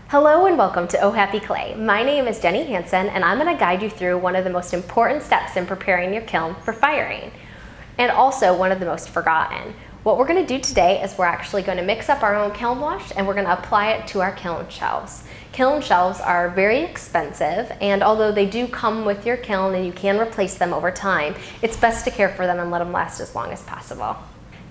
Hello and welcome to Oh Happy Clay. My name is Jenny Hansen and I'm going to guide you through one of the most important steps in preparing your kiln for firing, and also one of the most forgotten. What we're going to do today is we're actually going to mix up our own kiln wash and we're going to apply it to our kiln shelves. Kiln shelves are very expensive, and although they do come with your kiln and you can replace them over time, it's best to care for them and let them last as long as possible.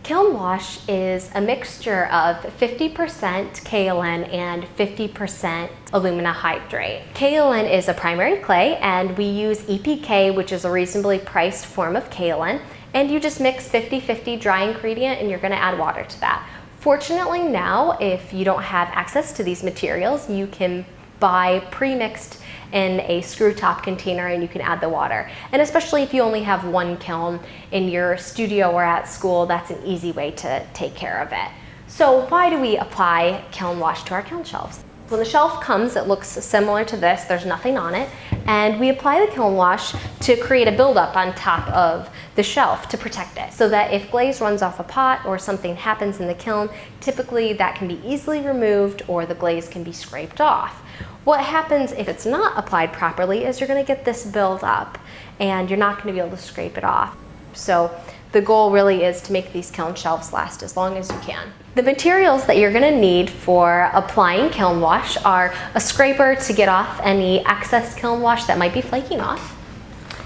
Kiln wash is a mixture of 50% kaolin and 50% alumina hydrate. Kaolin is a primary clay and we use EPK, which is a reasonably priced form of kaolin, and you just mix 50-50 dry ingredient and you're going to add water to that. Fortunately now, if you don't have access to these materials, you can buy pre-mixed in a screw top container and you can add the water. And especially if you only have one kiln in your studio or at school, that's an easy way to take care of it. So why do we apply kiln wash to our kiln shelves? When the shelf comes, it looks similar to this. There's nothing on it. And we apply the kiln wash to create a buildup on top of the shelf to protect it, so that if glaze runs off a pot or something happens in the kiln, typically that can be easily removed or the glaze can be scraped off. What happens if it's not applied properly is you're going to get this buildup and you're not going to be able to scrape it off. So the goal really is to make these kiln shelves last as long as you can. The materials that you're going to need for applying kiln wash are a scraper to get off any excess kiln wash that might be flaking off,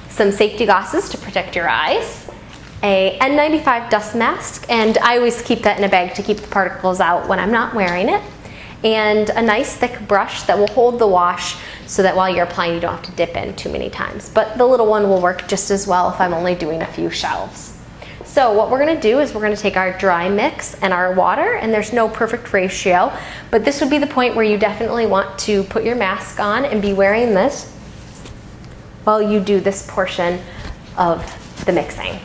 some safety glasses to protect your eyes, a N95 dust mask, and I always keep that in a bag to keep the particles out when I'm not wearing it, and a nice thick brush that will hold the wash so that while you're applying you don't have to dip in too many times. But the little one will work just as well if I'm only doing a few shelves. So what we're going to do is we're going to take our dry mix and our water, and there's no perfect ratio, but this would be the point where you definitely want to put your mask on and be wearing this while you do this portion of the mixing.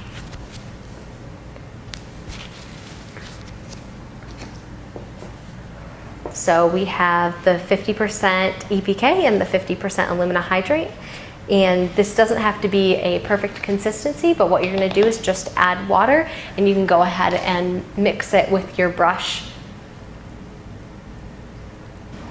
So we have the 50% EPK and the 50% alumina hydrate. And this doesn't have to be a perfect consistency, but what you're going to do is just add water and you can go ahead and mix it with your brush.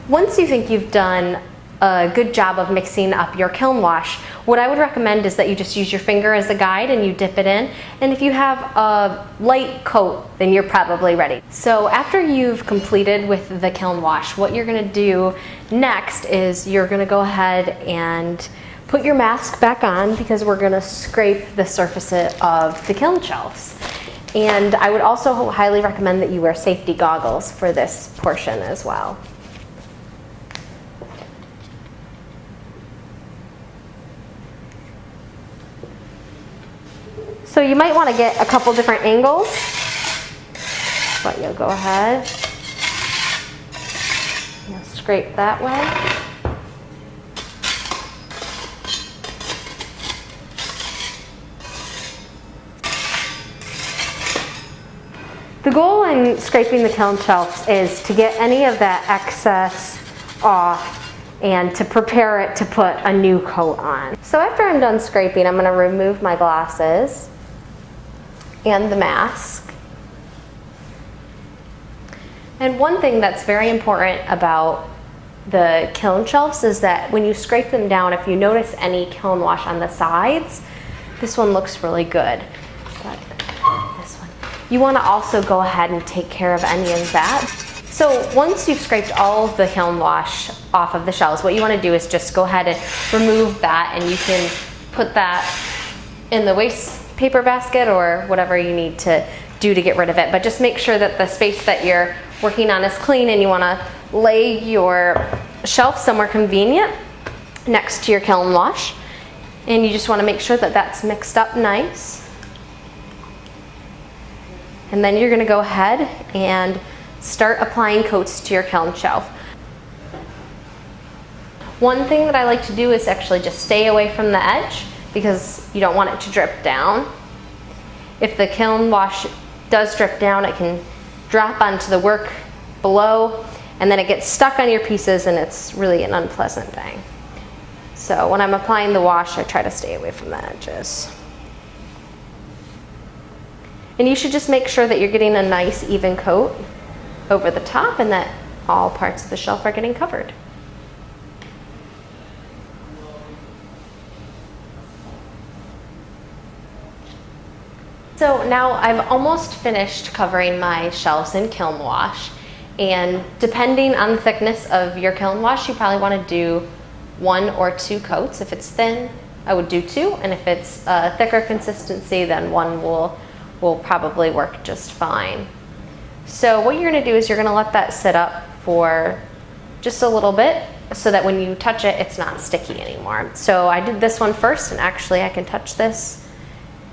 Once you think you've done a good job of mixing up your kiln wash, what I would recommend is that you just use your finger as a guide and you dip it in. And if you have a light coat, then you're probably ready. So after you've completed with the kiln wash, what you're going to do next is you're going to go ahead and put your mask back on, because we're going to scrape the surface of the kiln shelves. And I would also highly recommend that you wear safety goggles for this portion as well. So you might want to get a couple different angles, but you'll go ahead, you'll scrape that way. The goal in scraping the kiln shelves is to get any of that excess off and to prepare it to put a new coat on. So after I'm done scraping, I'm going to remove my glasses and the mask. And one thing that's very important about the kiln shelves is that when you scrape them down, if you notice any kiln wash on the sides, this one looks really good. But this one, you want to also go ahead and take care of any of that. So once you've scraped all of the kiln wash off of the shelves, what you want to do is just go ahead and remove that, and you can put that in the waste paper basket or whatever you need to do to get rid of it. But just make sure that the space that you're working on is clean, and you want to lay your shelf somewhere convenient next to your kiln wash. And you just want to make sure that that's mixed up nice. And then you're going to go ahead and start applying coats to your kiln shelf. One thing that I like to do is actually just stay away from the edge, because you don't want it to drip down. If the kiln wash does drip down, it can drop onto the work below, and then it gets stuck on your pieces, and it's really an unpleasant thing. So when I'm applying the wash, I try to stay away from the edges. And you should just make sure that you're getting a nice even coat over the top and that all parts of the shelf are getting covered. So now I've almost finished covering my shelves in Kiln Wash, and depending on the thickness of your Kiln Wash, you probably want to do 1 or 2 coats. If it's thin, I would do 2, and if it's a thicker consistency, then 1 will probably work just fine. So what you're going to do is you're going to let that sit up for just a little bit so that when you touch it, it's not sticky anymore. So I did this one first, and actually I can touch this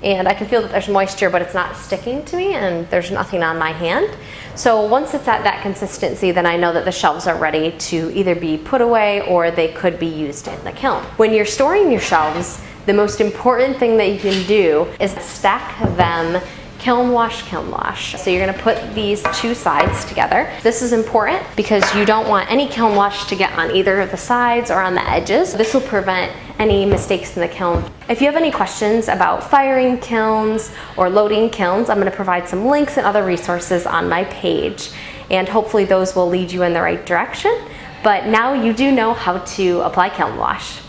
and I can feel that there's moisture, but it's not sticking to me and there's nothing on my hand. So once it's at that consistency, then I know that the shelves are ready to either be put away or they could be used in the kiln. When you're storing your shelves, the most important thing that you can do is stack them Kiln Wash, Kiln Wash. So you're gonna put these 2 sides together. This is important because you don't want any Kiln Wash to get on either of the sides or on the edges. This will prevent any mistakes in the kiln. If you have any questions about firing kilns or loading kilns, I'm gonna provide some links and other resources on my page, and hopefully those will lead you in the right direction. But now you do know how to apply Kiln Wash.